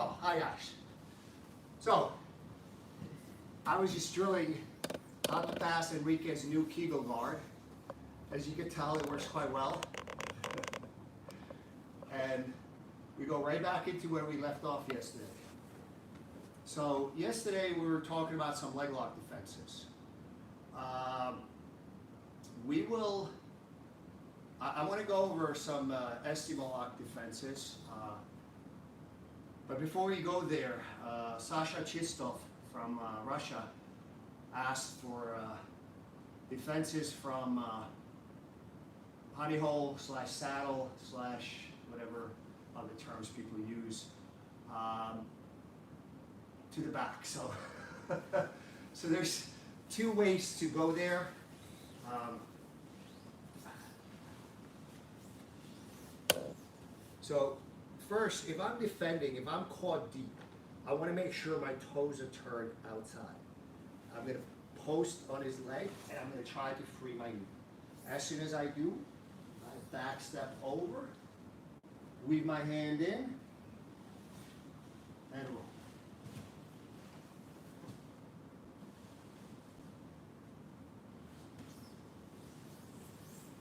Oh, hi guys. So, I was just drilling how to pass Enrique's new Kegel guard. As you can tell, it works quite well. And we go right back into where we left off yesterday. So, yesterday we were talking about some leg lock defenses. I want to go over some Estima lock defenses. But before we go there, Sasha Chistov from Russia asked for defenses from honey hole / saddle / whatever other terms people use to the back. So, so there's two ways to go there. So first, if I'm defending, if I'm caught deep, I want to make sure my toes are turned outside. I'm going to post on his leg, and I'm going to try to free my knee. As soon as I do, I back step over, weave my hand in, and roll.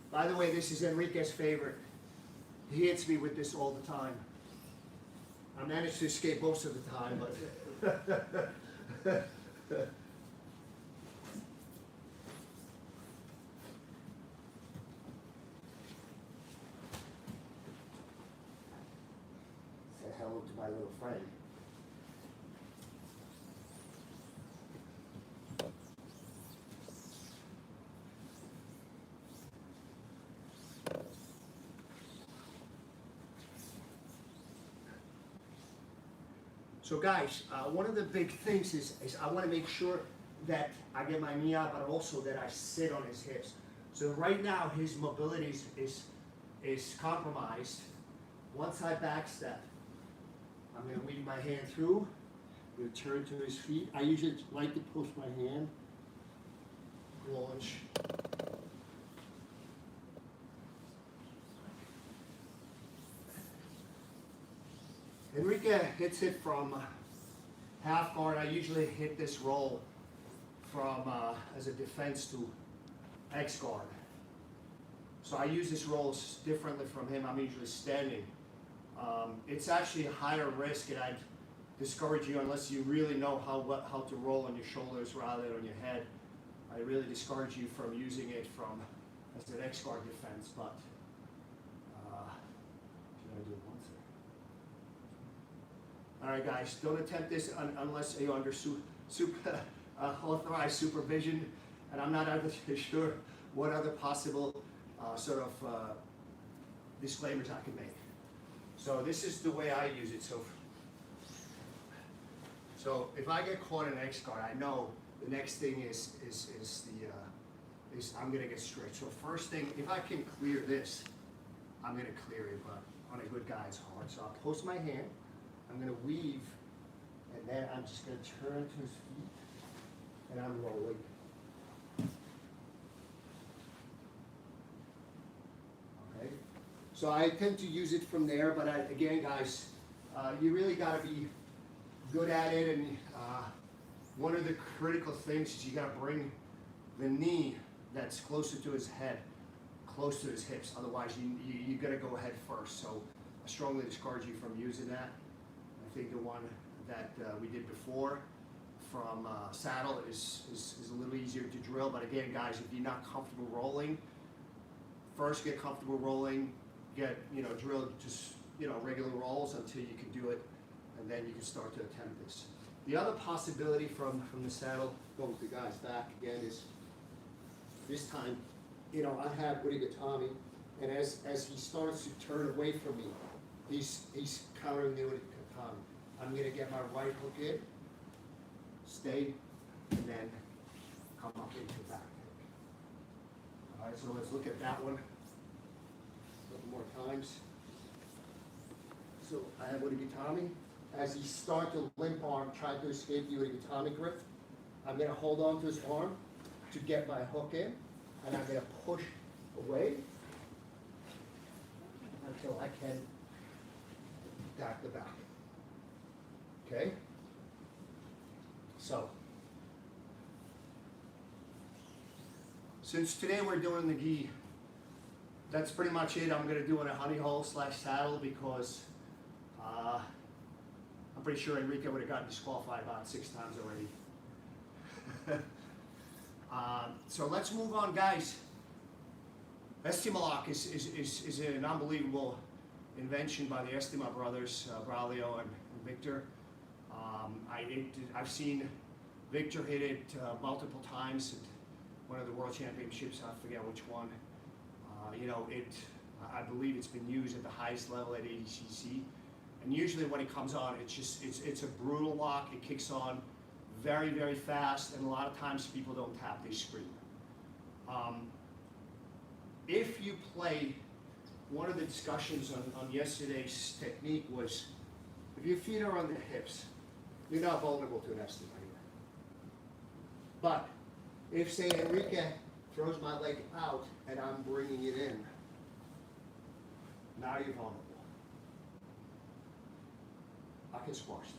By the way, this is Enrique's favorite. He hits me with this all the time. I manage to escape most of the time, but say hello to my little friend. So guys, one of the big things is I want to make sure that I get my knee out, but also that I sit on his hips. So right now his mobility is compromised. Once I back step, I'm going to weave my hand through, return to his feet. I usually like to push my hand, launch. Enrique hits it from half guard. I usually hit this roll from as a defense to X guard. So I use this roll differently from him. I'm usually standing. It's actually a higher risk, and I'd discourage you, unless you really know how to roll on your shoulders rather than on your head. I really discourage you from using it from as an X guard defense. But should I do it once? All right, guys, don't attempt this unless you're under authorized supervision, and I'm not sure what other possible sort of disclaimers I can make. So this is the way I use it. So if I get caught in an X guard, I know the next thing is I'm going to get stretched. So first thing, if I can clear this, I'm going to clear it, but on a good guy, it's hard. So I'll post my hand. I'm going to weave, and then I'm just going to turn to his feet, and I'm rolling. Okay? So I tend to use it from there, but again, guys, you really got to be good at it, and one of the critical things is you got to bring the knee that's closer to his head, close to his hips. Otherwise, you got to go head first. So I strongly discourage you from using that. I think the one that we did before from saddle is a little easier to drill. But again, guys, if you're not comfortable rolling, first get comfortable rolling, drill just regular rolls until you can do it, and then you can start to attempt this. The other possibility from the saddle, going the guy's back again, is this time, I have Urigatami, and as he starts to turn away from me, he's countering the Urigatami. I'm going to get my right hook in, stay, and then come up into back kick. All right, so let's look at that one a couple more times. So I have Urigatami. As he starts to limp arm, try to escape the Urigatami grip, I'm going to hold on to his arm to get my hook in, and I'm going to push away until I can back the back. Okay? So, since today we're doing the gi, that's pretty much it. I'm going to do it a honey hole / saddle because I'm pretty sure Enrique would have gotten disqualified about 6 times already. So let's move on, guys. Estima lock is an unbelievable invention by the Estima brothers, Braulio and Victor. I've seen Victor hit it multiple times at one of the world championships. I forget which one. I believe it's been used at the highest level at ADCC. And usually when it comes on, it's a brutal lock. It kicks on very, very fast, and a lot of times people don't tap, they scream. If you play, one of the discussions on yesterday's technique was, if your feet are on the hips, you're not vulnerable to an estimate anyway. But if, say, Enrique throws my leg out and I'm bringing it in, now you're vulnerable. I can squash this.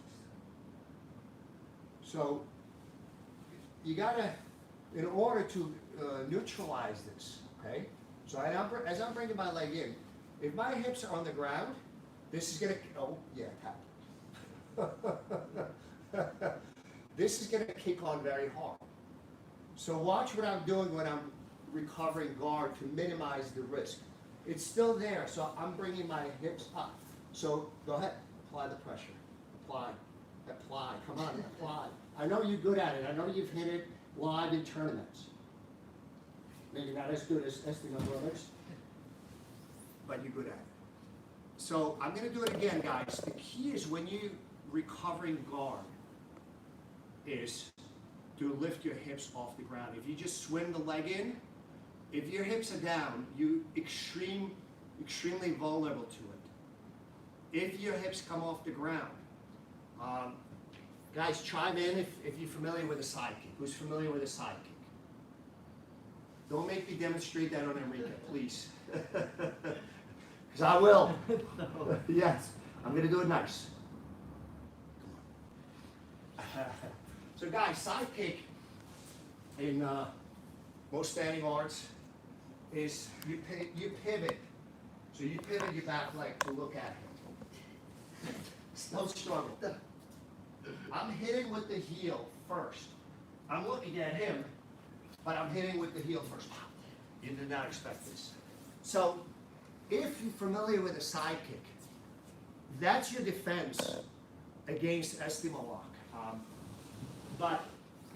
So you gotta, in order to neutralize this, okay? So as I'm bringing my leg in, if my hips are on the ground, this is gonna, oh yeah, tap. This is gonna kick on very hard. So watch what I'm doing when I'm recovering guard to minimize the risk. It's still there, so I'm bringing my hips up. So go ahead, apply the pressure. Apply, apply, come on, apply. I know you're good at it. I know you've hit it live in tournaments. Maybe not as good as Estima brothers, but you're good at it. So I'm gonna do it again, guys. The key is when you recovering guard is to lift your hips off the ground. If you just swing the leg in, if your hips are down, you're extremely vulnerable to it. If your hips come off the ground, guys, chime in if you're familiar with a sidekick. Who's familiar with a sidekick? Don't make me demonstrate that on Enrique, please. Because I will. No. Yes, I'm going to do it nice. So guys, sidekick in most standing arts is you pivot. So you pivot your back leg to look at him. Don't struggle. I'm hitting with the heel first. I'm looking at him, but I'm hitting with the heel first. You did not expect this. So if you're familiar with a sidekick, that's your defense against Estima lock. But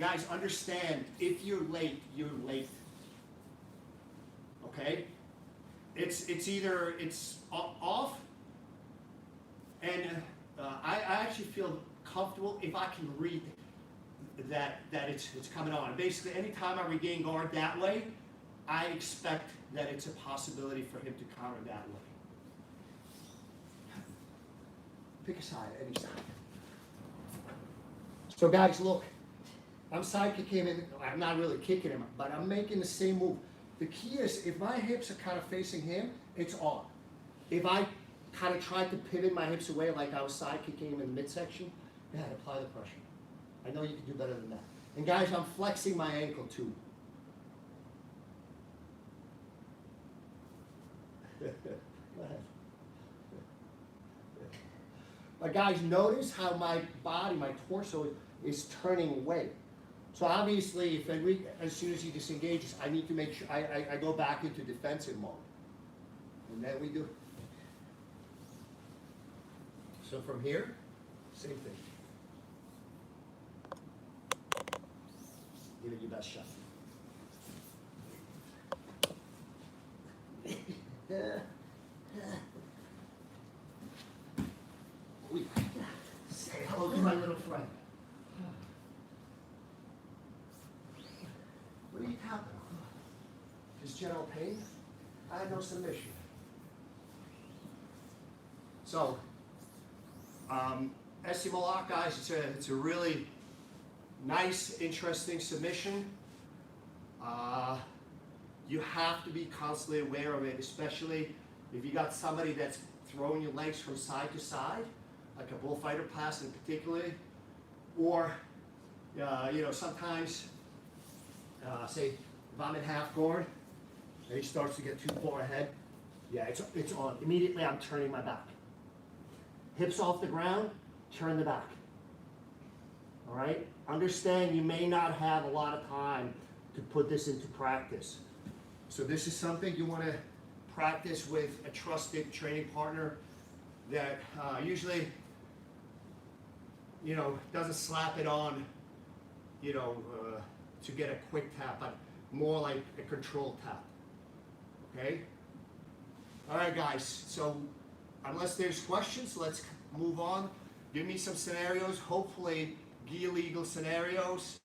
guys, understand, if you're late, you're late. Okay? It's either it's off, and I actually feel comfortable if I can read that it's coming on. Basically, anytime I regain guard that way, I expect that it's a possibility for him to counter that way. Pick a side, any side. So guys, look, I'm sidekick him in. I'm not really kicking him, but I'm making the same move. The key is, if my hips are kind of facing him, it's on. If I kind of tried to pivot my hips away like I was sidekicking him in the midsection, yeah, apply the pressure. I know you can do better than that. And guys, I'm flexing my ankle too. Go ahead. But guys, notice how my body, my torso is turning away. So obviously, if Enrique, as soon as he disengages, I need to make sure I go back into defensive mode. And then we do. So from here, same thing. Give it your best shot. Say hello to my little friend. What are you tapping on? Just general pain? I had no submission. So, Estima lock, guys, it's a really nice, interesting submission. You have to be constantly aware of it, especially if you got somebody that's throwing your legs from side to side. like a bullfighter pass in particular, or you know, sometimes, say if I'm in half guard and he starts to get too far ahead, yeah, it's on. Immediately I'm turning my back. Hips off the ground, turn the back. All right? Understand you may not have a lot of time to put this into practice. So this is something you want to practice with a trusted training partner that usually, you know, doesn't slap it on, you know, to get a quick tap, but more like a controlled tap. Okay? All right, guys. So unless there's questions, let's move on. Give me some scenarios, hopefully gi legal scenarios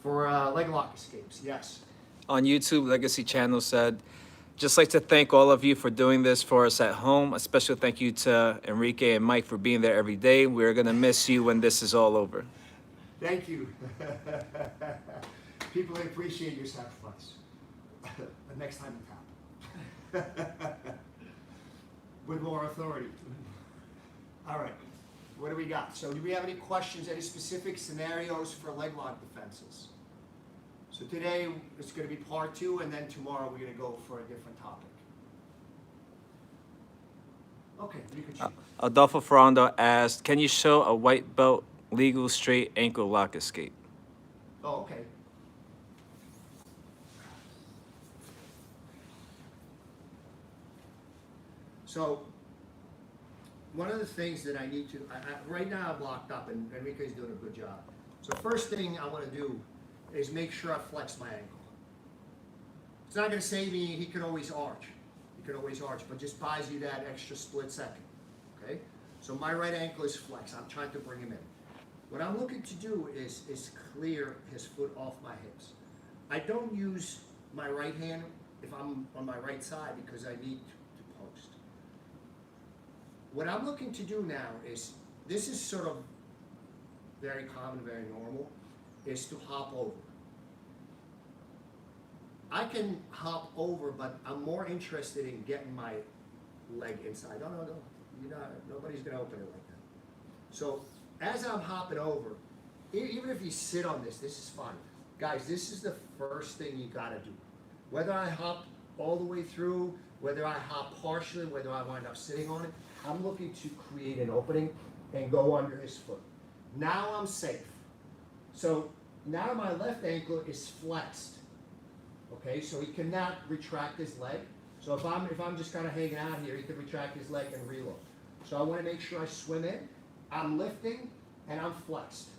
for leg lock escapes. Yes. On YouTube, Legacy Channel said, just like to thank all of you for doing this for us at home. A special thank you to Enrique and Mike for being there every day. We're going to miss you when this is all over. Thank you. People appreciate your sacrifice. But next time you tap. With more authority. All right. What do we got? So do we have any questions, any specific scenarios for leg lock defenses? So today it's going to be part 2, and then tomorrow we're going to go for a different topic. Okay, you can choose. Adolfo Ferrando asked, can you show a white belt legal straight ankle lock escape? Oh, okay. So one of the things that I need to, right now I'm locked up and Enrique's doing a good job. So first thing I want to do is make sure I flex my ankle. It's not going to save me, he can always arch. He can always arch, but just buys you that extra split second. Okay? So my right ankle is flexed. I'm trying to bring him in. What I'm looking to do is clear his foot off my hips. I don't use my right hand if I'm on my right side because I need to post. What I'm looking to do now is, this is sort of very common, very normal, is to hop over. I can hop over, but I'm more interested in getting my leg inside. No, you're not, nobody's gonna open it like that. So as I'm hopping over, even if you sit on this, this is fine. Guys, this is the first thing you gotta do. Whether I hop all the way through, whether I hop partially, whether I wind up sitting on it, I'm looking to create an opening and go under his foot. Now I'm safe. So now my left ankle is flexed. Okay, so he cannot retract his leg. So if I'm just kind of hanging out here, he can retract his leg and reload. So I want to make sure I swim in, I'm lifting, and I'm flexed.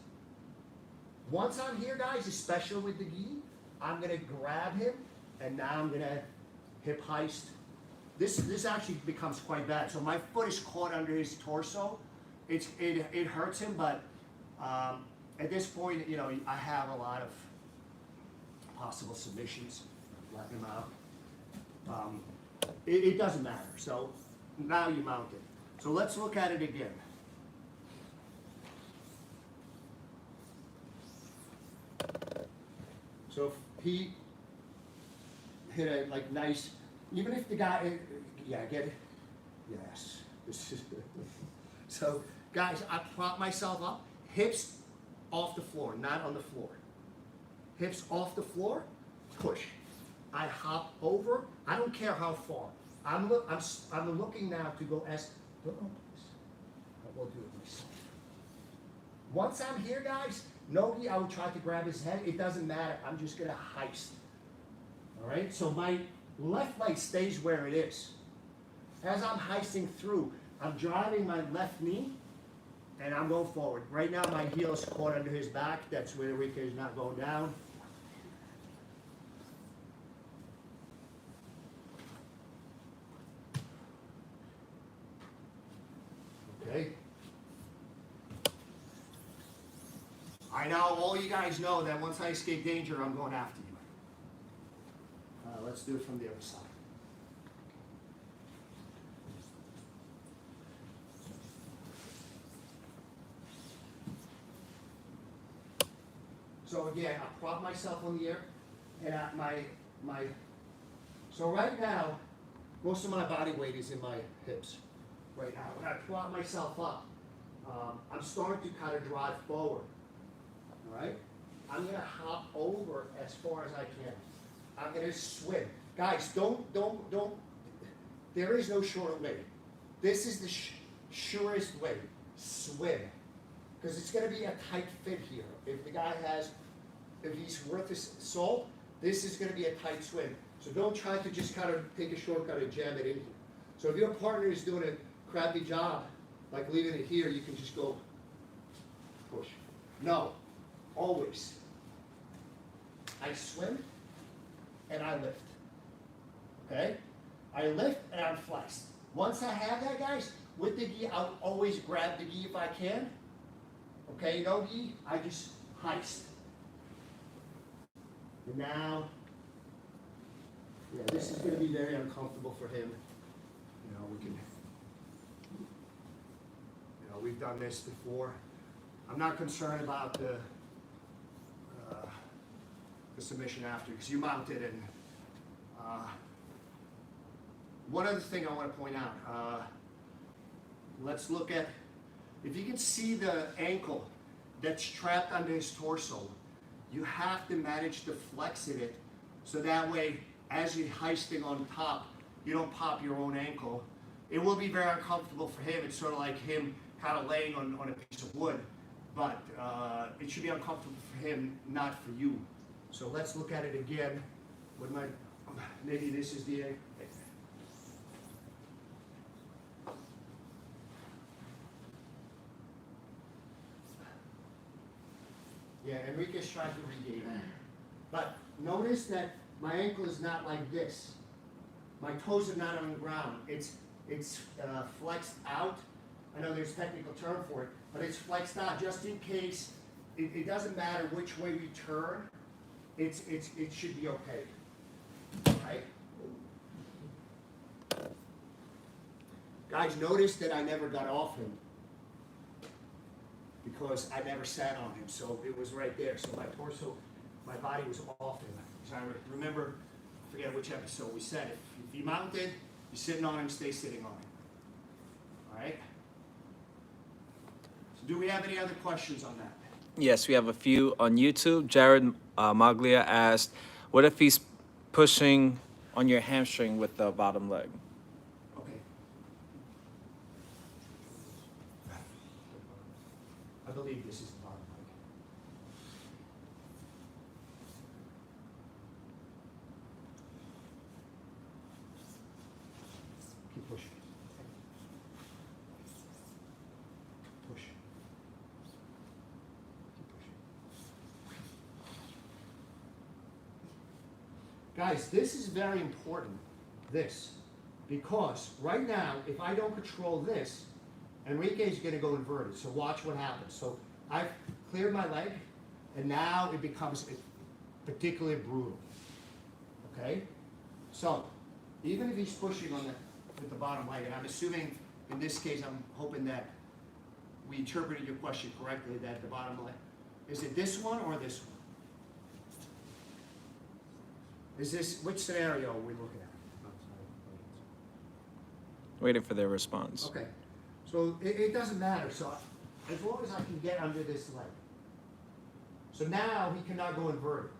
Once I'm here, guys, especially with the gi, I'm going to grab him, and now I'm going to hip heist. This actually becomes quite bad. So my foot is caught under his torso. It hurts him, but at this point, you know, I have a lot of possible submissions. Let him out. It doesn't matter. So now you mount it. So let's look at it again. So if he hit a like nice, even if the guy, yeah, get it? Yes. So guys, I prop myself up, hips off the floor, not on the floor. Hips off the floor, push. I hop over. I don't care how far. I'm looking now to go as. I will do it myself. Once I'm here, guys, nobody. I will try to grab his head. It doesn't matter. I'm just gonna heist. All right. So my left leg stays where it is. As I'm heisting through, I'm driving my left knee, and I'm going forward. Right now, my heel is caught under his back. That's where Enrique is not going down. Okay. I know all you guys know that once I escape danger, I'm going after you. Let's do it from the other side. So again, I prop myself on the air, and so right now, most of my body weight is in my hips. Right now, when I prop myself up, I'm starting to kind of drive forward, all right? I'm gonna hop over as far as I can. I'm gonna swim. Guys, don't, there is no short way. This is the surest way, swim. Because it's gonna be a tight fit here. If the guy has, if he's worth his salt, this is gonna be a tight swim. So don't try to just kind of take a shortcut and jam it in here. So if your partner is doing a crappy job, like leaving it here, you can just go push. No, always. I swim and I lift. Okay? I lift and I'm flexed. Once I have that, guys, with the gi, I'll always grab the gi if I can. Okay, no gi, I just heist. And now, yeah, this is going to be very uncomfortable for him. You know, we can, you know, we've done this before. I'm not concerned about the submission after, because you mounted and one other thing I want to point out. Let's look at, if you can see the ankle that's trapped under his torso, you have to manage to flex it so that way, as you're heisting on top, you don't pop your own ankle. It will be very uncomfortable for him. It's sort of like him kind of laying on a piece of wood, but it should be uncomfortable for him, not for you. So let's look at it again. With my, maybe this is the ankle. Yeah, Enrique's trying to regain that. But notice that my ankle is not like this. My toes are not on the ground. It's flexed out. I know there's a technical term for it, but it's flexed out just in case. It doesn't matter which way we turn. It should be okay. Right? Guys, notice that I never got off him, because I never sat on him, so it was right there. So my torso, my body was off him. So I remember, I forget which episode we said, if you mounted, you're sitting on him, stay sitting on him. All right? So do we have any other questions on that? Yes, we have a few on YouTube. Jared Maglia asked, what if he's pushing on your hamstring with the bottom leg? Okay. I believe this is the bottom leg. Keep pushing. Push. Keep pushing. Guys, this is very important, this, because right now, if I don't control this, Enrique's going to go inverted, so watch what happens. So I've cleared my leg, and now it becomes particularly brutal, okay? So, even if he's pushing on with the bottom leg, and I'm assuming, in this case, I'm hoping that we interpreted your question correctly, that the bottom leg, is it this one or this one? Is this, which scenario are we looking at? Waiting for their response. Okay, so it doesn't matter, so as long as I can get under this leg. So now he cannot go inverted.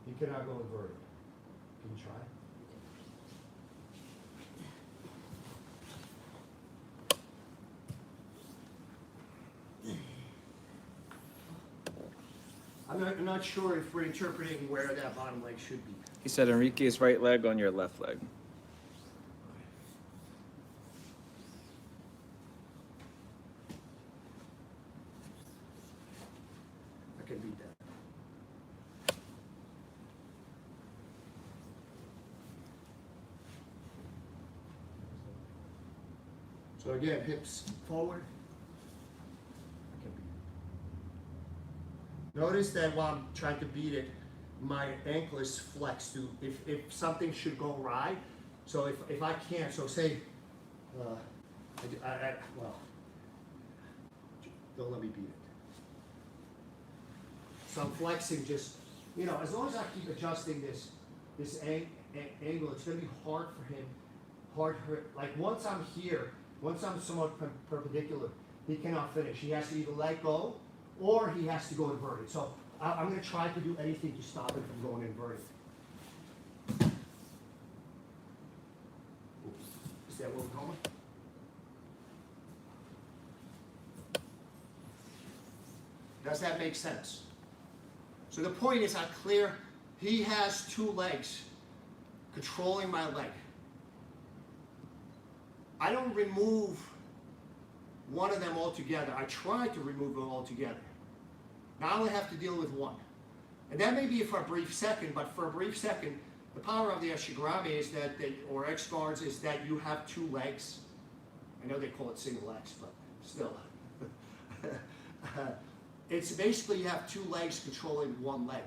He cannot go inverted. Can you try? I'm not sure if we're interpreting where that bottom leg should be. He said Enrique's right leg on your left leg. I can beat that. So again, hips forward. I can beat it. Notice that while I'm trying to beat it, my ankle is flexed to, if something should go awry, so if I can't, so say, well, don't let me beat it. So I'm flexing just, you know, as long as I keep adjusting this angle, it's going to be hard for him hard grip. Like once I'm here, once I'm somewhat perpendicular, he cannot finish. He has to either let go or he has to go inverted. So I'm going to try to do anything to stop him from going inverted. Is that what we're going? Does that make sense? So the point is, he has two legs controlling my leg. I don't remove one of them altogether. I try to remove them altogether. Now I only have to deal with one. And that may be for a brief second, but for a brief second, the power of the Garami is that, or X guards, is that you have two legs. I know they call it single legs, but still. It's basically you have two legs controlling one leg.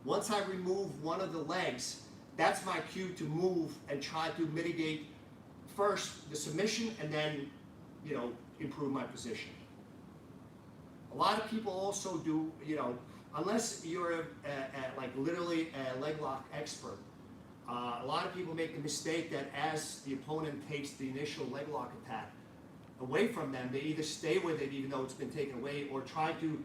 Once I remove one of the legs, that's my cue to move and try to mitigate first the submission and then, improve my position. A lot of people also do, unless you're like literally a leg lock expert, a lot of people make the mistake that as the opponent takes the initial leg lock attack away from them, they either stay with it even though it's been taken away, or try to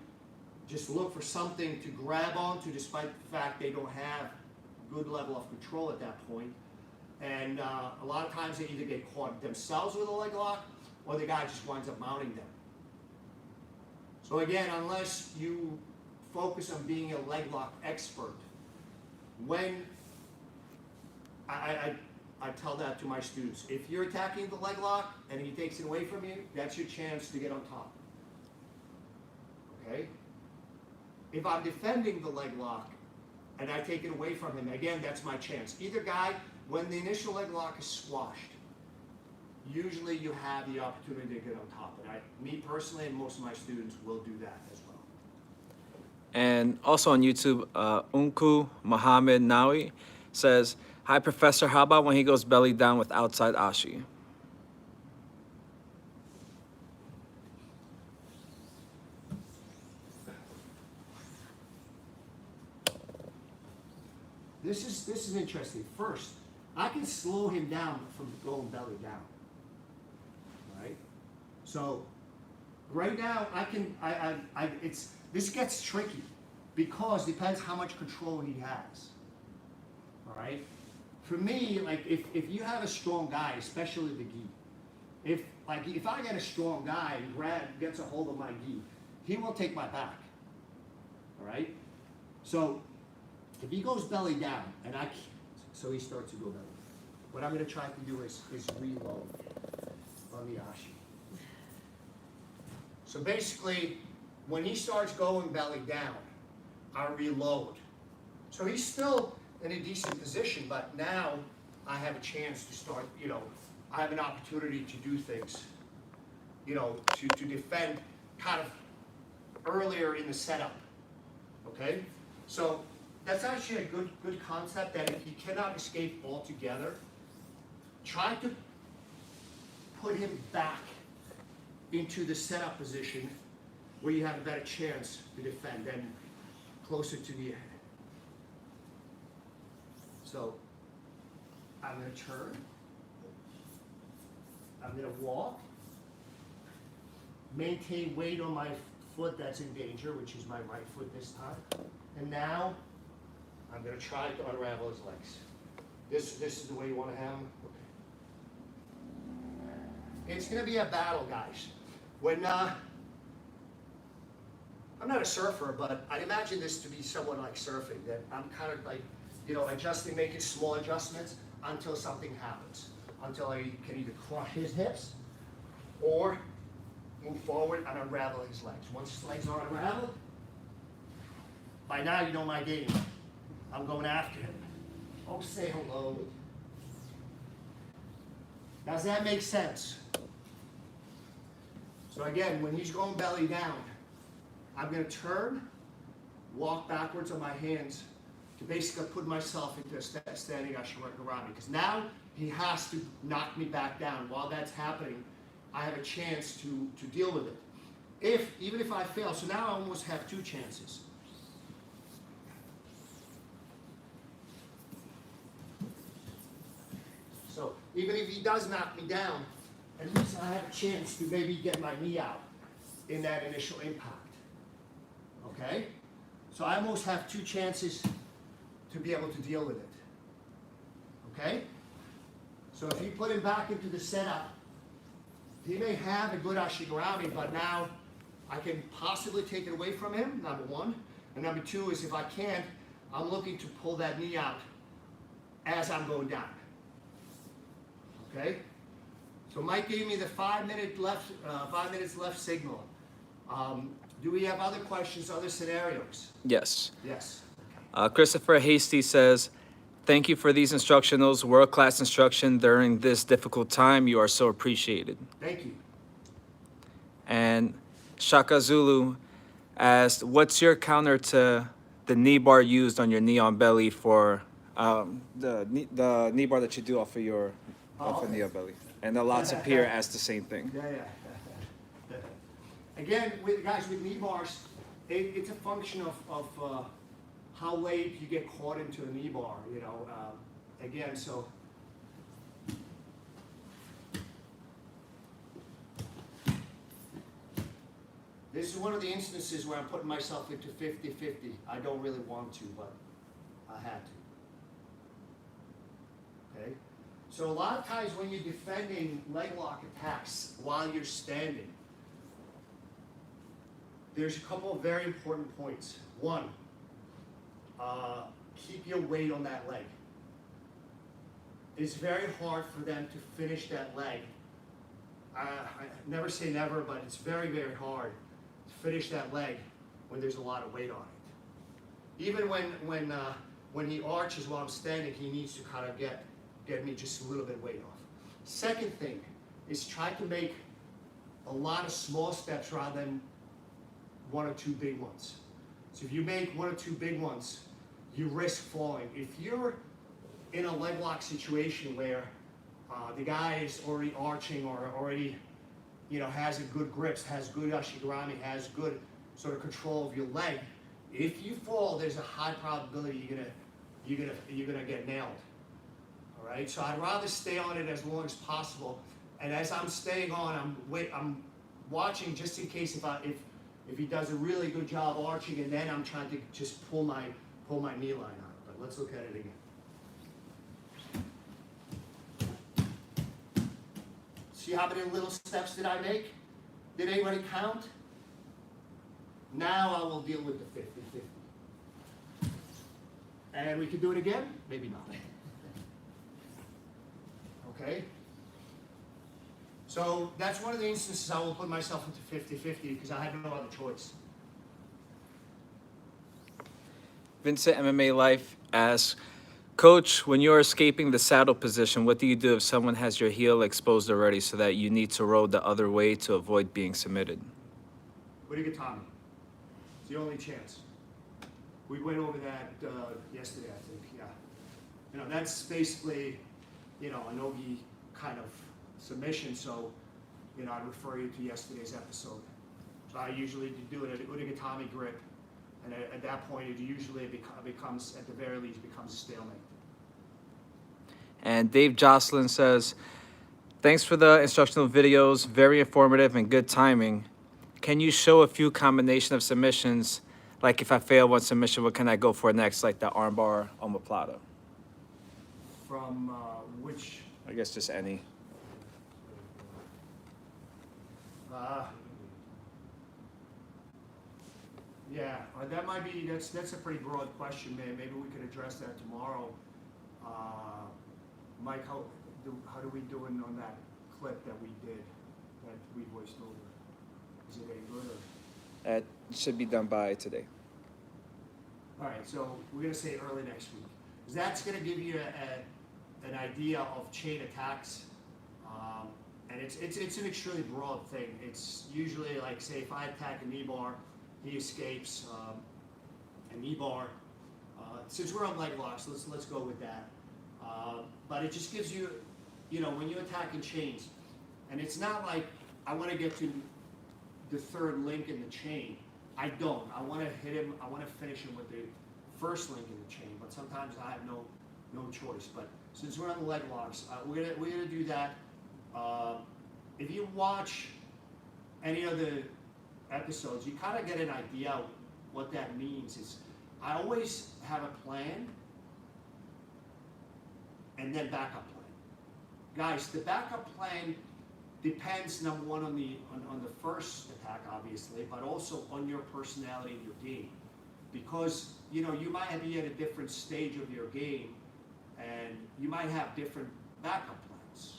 just look for something to grab onto despite the fact they don't have a good level of control at that point. And a lot of times they either get caught themselves with a leg lock or the guy just winds up mounting them. So again, unless you focus on being a leg lock expert, when I tell that to my students, if you're attacking the leg lock and he takes it away from you, that's your chance to get on top. Okay? If I'm defending the leg lock and I take it away from him, again, that's my chance. Either guy, when the initial leg lock is squashed, usually you have the opportunity to get on top. And me personally and most of my students will do that as well. And also on YouTube, Unku Muhammad Nawi says, "Hi, Professor, how about when he goes belly down with outside Ashi?" This is interesting. First, I can slow him down from going belly down. Right? So right now this gets tricky because it depends how much control he has. All right? For me, like if you have a strong guy, especially the gi, if I get a strong guy and gets a hold of my gi, he will take my back. All right? So if he goes belly down, and so he starts to go belly down. What I'm going to try to do is reload on the Ashi. So basically, when he starts going belly down, I reload. So he's still in a decent position, but now I have a chance to start, I have an opportunity to do things, to defend kind of earlier in the setup, okay? So that's actually a good concept, that if he cannot escape altogether, try to put him back into the setup position where you have a better chance to defend and closer to the head. So I'm going to turn. I'm going to walk. Maintain weight on my foot that's in danger, which is my right foot this time. And now I'm going to try to unravel his legs. This is the way you want to have him? Okay. It's going to be a battle, guys. When I'm not a surfer, but I imagine this to be somewhat like surfing, that I'm kind of like, adjusting, making small adjustments until something happens. Until I can either crush his hips or move forward and unravel his legs. Once his legs are unraveled, by now you know my game. I'm going after him. Oh, say hello. Does that make sense? So again, when he's going belly down, I'm going to turn, walk backwards on my hands to basically put myself into a standing Garami. Because now he has to knock me back down. While that's happening, I have a chance to deal with it. Even if I fail, so now I almost have two chances. So even if he does knock me down, at least I have a chance to maybe get my knee out in that initial impact. Okay? So I almost have 2 chances to be able to deal with it. Okay? So if you put him back into the setup, he may have a good Ashi Garami, but now I can possibly take it away from him, number 1. And number 2 is if I can't, I'm looking to pull that knee out as I'm going down. Okay? So Mike gave me the 5 minutes left signal. Do we have other questions, other scenarios? Yes. Yes. Christopher Hasty says, thank you for these instructionals, world-class instruction during this difficult time. You are so appreciated. Thank you. And Shaka Zulu asked, what's your counter to the knee bar used on your knee on belly for the knee bar that you do off of knee on belly? And a lots of peer asked the same thing. Yeah. Again, guys, with knee bars, it's a function of how late you get caught into a knee bar, you know. Again, so this is one of the instances where I'm putting myself into 50-50. I don't really want to, but I had to. Okay? So a lot of times when you're defending leg lock attacks while you're standing, there's a couple of very important points. 1, keep your weight on that leg. It's very hard for them to finish that leg. I never say never, but it's very, very hard to finish that leg when there's a lot of weight on it. Even when he arches while I'm standing, he needs to kind of get me just a little bit weight off. Second thing is try to make a lot of small steps rather than 1 or 2 big ones. So if you make 1 or 2 big ones, you risk falling. If you're in a leg lock situation where the guy is already arching or already, you know, has a good grips, has good Ashi Garami, has good sort of control of your leg, if you fall, there's a high probability you're gonna get nailed. All right. So I'd rather stay on it as long as possible. And as I'm staying on, I'm watching just in case if he does a really good job arching, and then I'm trying to just pull my knee line out. But let's look at it again. See how many little steps did I make? Did anybody count? Now I will deal with the 50-50. And we can do it again? Maybe not. Okay? So that's one of the instances I will put myself into 50-50 because I had no other choice. Vincent MMA Life asks, Coach, when you're escaping the saddle position, what do you do if someone has your heel exposed already so that you need to roll the other way to avoid being submitted? Tommy. It's the only chance. We went over that yesterday, I think, yeah. You know, that's basically, you know, a no-gi kind of submission, so, you know, I'd refer you to yesterday's episode. So I usually do it at a Tommy grip, and at that point, it usually becomes, at the very least, becomes a stalemate. And Dave Jocelyn says, thanks for the instructional videos, very informative and good timing. Can you show a few combination of submissions? Like if I fail one submission, what can I go for next? Like the armbar omoplata. From which? I guess just any. Yeah, that might be, that's a pretty broad question, man. Maybe we could address that tomorrow. Mike, how do we do on that clip that we did, that we voiced over? Is it any good or? It should be done by today. All right, so we're gonna say early next week. That's gonna give you an idea of chain attacks, and it's an extremely broad thing. It's usually like, say, if I attack a knee bar, he escapes a knee bar. Since we're on leg locks, let's go with that. But it just gives you, you know, when you attack in chains, and it's not like I want to get to the third link in the chain. I don't. I want to hit him. I want to finish him with the first link in the chain. But sometimes I have no choice. But since we're on the leg locks, we're gonna do that. If you watch any of the episodes, you kind of get an idea of what that means. Is I always have a plan and then backup plan. Guys, the backup plan depends, number one, on the first attack, obviously, but also on your personality and your game. Because, you know, you might be at a different stage of your game, and you might have different backup plans.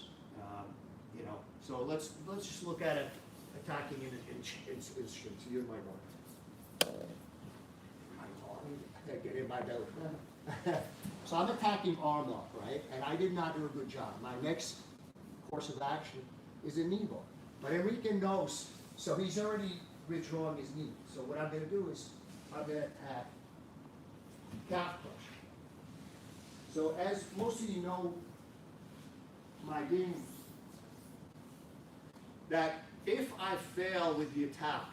You know, so let's just look at it, attacking in strings. You're my guard. I get in my belly. So I'm attacking arm lock, right? And I did not do a good job. My next course of action is a knee bar. But Enrique knows, so he's already withdrawing his knee. So what I'm going to do is I'm going to attack calf crush. So as most of you know, my game, that if I fail with the attack,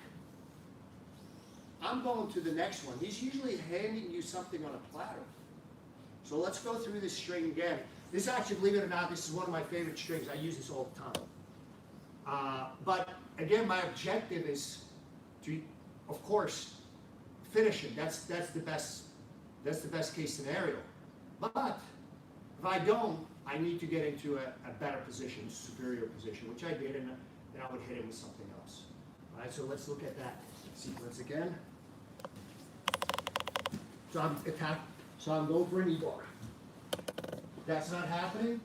I'm going to the next one. He's usually handing you something on a platter. So let's go through this string again. This actually, believe it or not, this is one of my favorite strings. I use this all the time. But again, my objective is to, of course, finish it. That's the best case scenario. But if I don't, I need to get into a better position, superior position, which I did, and then I would hit him with something else. All right, so let's look at that sequence again. So I'm attacked. So I'm going for a knee bar. That's not happening.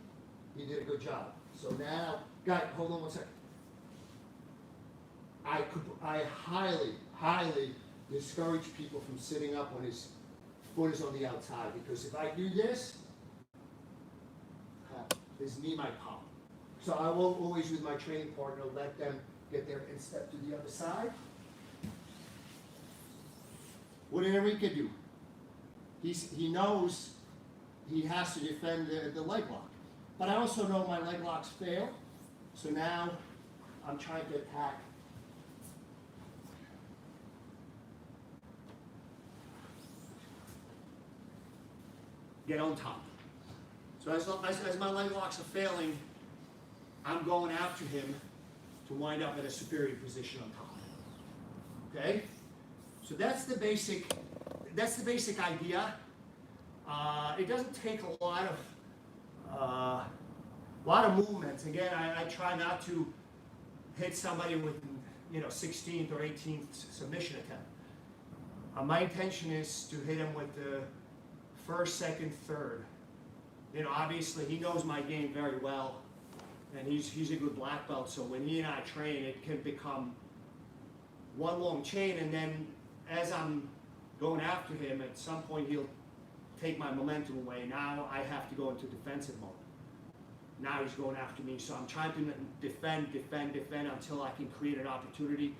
You did a good job. So now, guys, hold on one second. I highly discourage people from sitting up when his foot is on the outside, because if I do this, his knee might pop. So I will always, with my training partner, let them get there and step to the other side. What did Enrique do? He knows he has to defend the leg lock. But I also know my leg locks fail. So now I'm trying to attack. Get on top. So as my leg locks are failing, I'm going after him to wind up in a superior position on top. Okay? So that's the basic idea. It doesn't take a lot of movements. Again, I try not to hit somebody with 16th or 18th submission attempt. My intention is to hit him with the first, second, third. Obviously he knows my game very well, and he's a good black belt. So when he and I train, it can become one long chain, and then as I'm going after him, at some point he'll take my momentum away. Now I have to go into defensive mode. Now he's going after me, so I'm trying to defend until I can create an opportunity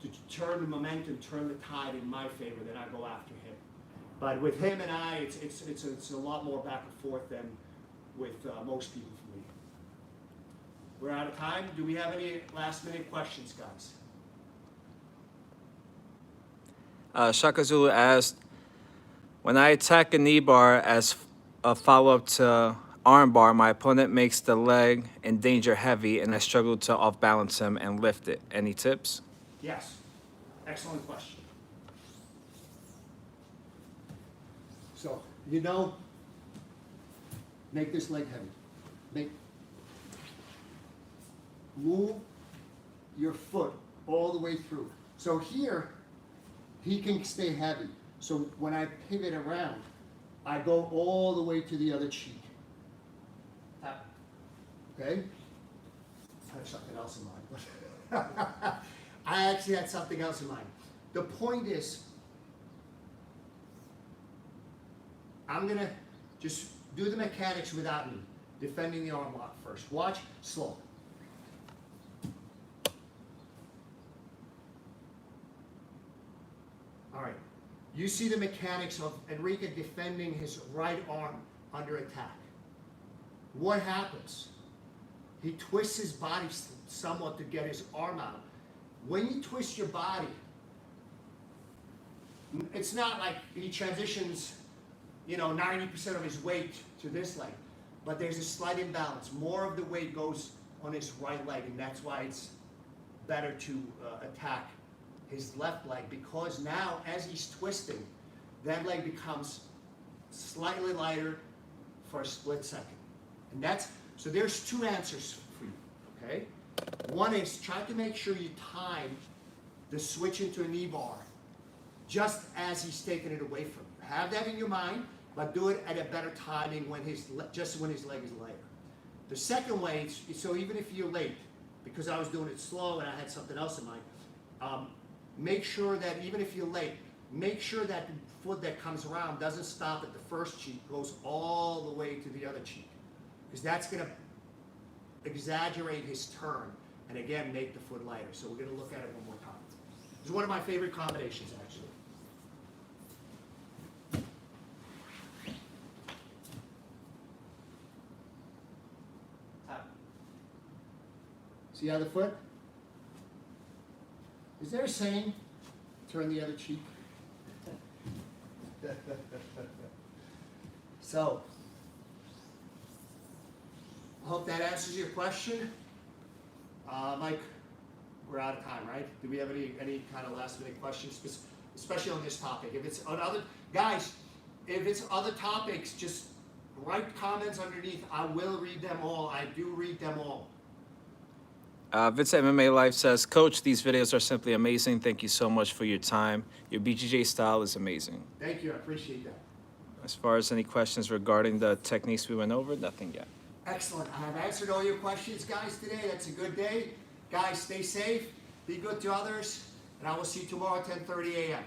to turn the momentum, turn the tide in my favor. Then I go after him. But with him and I, it's a lot more back and forth than with most people for me. We're out of time. Do we have any last minute questions, guys? Shaka Zulu asked, when I attack a knee bar as a follow-up to arm bar, my opponent makes the leg in danger heavy, and I struggle to off-balance him and lift it. Any tips? Yes. Excellent question. So, make this leg heavy. Move your foot all the way through. So here, he can stay heavy. So when I pivot around, I go all the way to the other cheek. Okay? I have something else in mind. I actually had something else in mind. The point is, I'm going to just do the mechanics without me, defending the arm lock first. Watch, slow. All right. You see the mechanics of Enrique defending his right arm under attack. What happens? He twists his body somewhat to get his arm out. When you twist your body, it's not like he transitions 90% of his weight to this leg. but there's a slight imbalance. More of the weight goes on his right leg, and that's why it's better to attack his left leg, because now as he's twisting, that leg becomes slightly lighter for a split second. And that's, so there's two answers for you, okay? One is try to make sure you time the switch into a knee bar just as he's taking it away from you. Have that in your mind, but do it at a better timing when just when his leg is lighter. The second way, so even if you're late, because I was doing it slow and I had something else in mind, make sure that even if you're late, make sure that the foot that comes around doesn't stop at the first cheek, goes all the way to the other cheek, because that's going to exaggerate his turn and again make the foot lighter. So we're going to look at it one more time. It's one of my favorite combinations, actually. See the other foot? Is there a saying, turn the other cheek? So, I hope that answers your question. Mike, we're out of time, right? Do we have any kind of last minute questions, especially on this topic? If it's on other, guys, if it's other topics, just write comments underneath. I will read them all. I do read them all. Vince MMA Life says, Coach, these videos are simply amazing. Thank you so much for your time. Your BJJ style is amazing. Thank you. I appreciate that. As far as any questions regarding the techniques we went over, nothing yet. Excellent. I have answered all your questions, guys, today. That's a good day. Guys, stay safe. Be good to others. And I will see you tomorrow at 10:30 a.m.